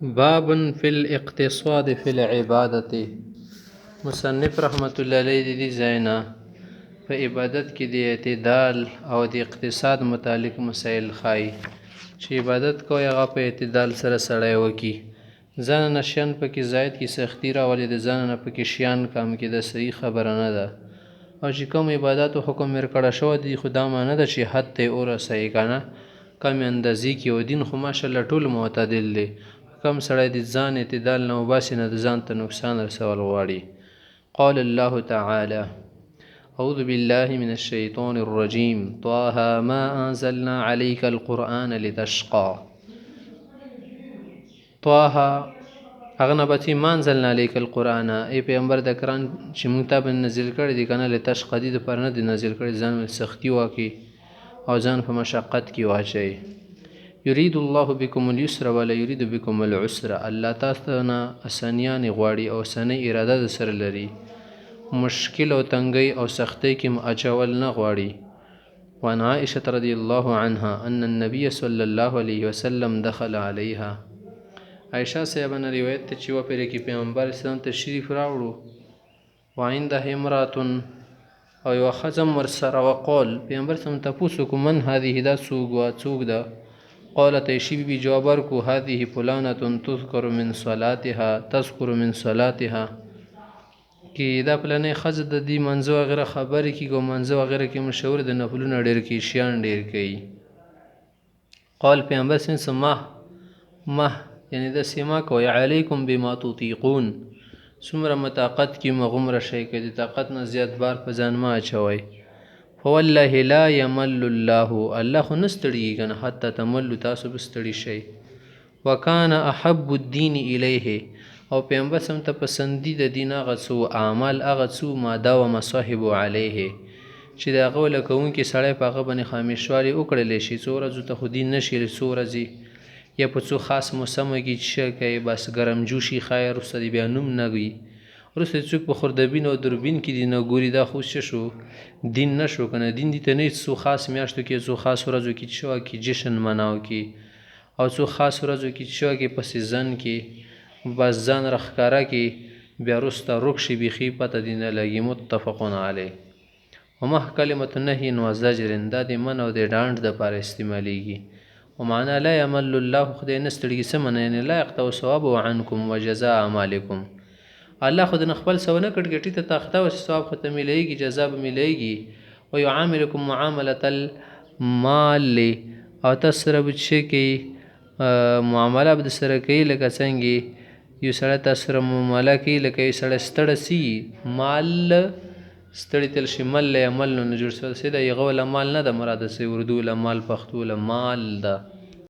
باب فی الاقتصاد فی العبادت. مصنف رحمت الله علیه د دې ځای نه په عبادت کې د اعتدال او د اقتصاد متعلق مسائل ښایي چې عبادت کوی هغه په اعتدال سره سړی وکړي، ځان نه شیان پکې زاید کې سختی راولي، د ځان نه پکې شیان کم کې د صحیح خبره نه ده. او چې کوم عبادت حکم ورکړه شوی دی خو دا معنی ده چې حد ته یې ورسوي که نه کمې اندازې کې. او دین خو ماشاءالله ټول معتدل دی، کم سړی د ځان اعتدال نه وباسي نه د ځان ته نقصان رسول غواړي. قال الله تعالى أعوذ بالله من الشيطان الرجيم طه ما أنزلنا عليك القرآن لتشقى. طه هغه نه بچي ما انزلنا عليك القرآن، ای پیغمبر د قرآن چې موږ ته به نازل کړی دی که نه لتشقى دي دپاره نه دی نازل کړی ځان سختي واکړي او ځان په مشقت کې واچوي. یرید الله بكم اليسر ولا یرید بكم العسر، الله تاسو نه اسانیانې غواړي او اسانۍ اراده د سره لري، مشکل او تنګۍ او سختۍ کې اچول نه غواړي. وعن عائشة رضی الله عنها ان النبي صلی الله علیه وسلم دخل علیها. عائشہ صاحبه نه روایت ته چې وپېره کې پیغمبر اسلام تشریف راوړو، وعنده امرأة او یوه ښځه ورسره، وقال پیغمبر اسلام تپوس وکړو من هذه دا څوک وه څوک ده؟ قالت عائشې بیبي جواب ورکړو هذه فلانة تذکر من صلاتها کې دا پلنې ښځه د دې منځه وغیره خبرې کېږي او منځه وغیره کې مشهور د نفلونه ډېر کوي، شیان ډېر کوي. قال پیغمبر صلی مه یعنی داسې مه کوئ علیکم بما تطیقون، څومره مطاقت کې مغومره شئ که د طاقت نه زیات بار په ځان مه اچوئ. فوالله لا یمل الله، الله خو نه ستړي که نه حتی تملو تاسو به ستړي شئ. وکان احب الدین الیه، او پیغمبر سم ته پسندي د دین هغه څو اعمال هغه څو ما داوم صاحب علیه چې د هغه لکوونکي سړی په هغه باندې خامشوالي وکړلی شي. څو ورځو ته خو دین نه شي، څو ورځې یا په څو خاص موسمو کې چې څه کوي بس ګرمجوشي ښایي وروسته د بیا نوم نه وي، وروسته څوک په خوردبین او دوربین کې دي نه ګوري، دا خو څه شو دین نه شو که نه. دین دي ته نه څو خاص میاشتو کې څو خاص ورځو کې چې کې جشن مناو کې او څو خاص ورځو کې چې کې په سیزن کې بس ځان راښکاره کې بیا وروسته رک شي بیخي پته دې نه لګي. متفقون علیه. ومه کلمة نهي وزجر، دا د من او د ډانډ دپاره استعمالیږي. ومعنی لا یمل الله، خدای نه ستړي څه معنی یعنې لا یقطع ثوابه عنکم وجزاء اعمالکم، الله خو د نه خپل څه ونه کړ ګټي ته تاخته و چې ثواب خو ته میلیږي جزا به میلیږي. ویعاملکم معاملة المال، او تاسو سره به څه کوي معامله به د سره کوي لکه څنګه یو سړی تاسو سره معامله کوي لکه یو سړی ستړی سي مال ستړي تل شي مل له عمل نه جوړ شوی سي، دا یغه وله مال نه ده مراده سي، اردو له مال پښتو له مال ده.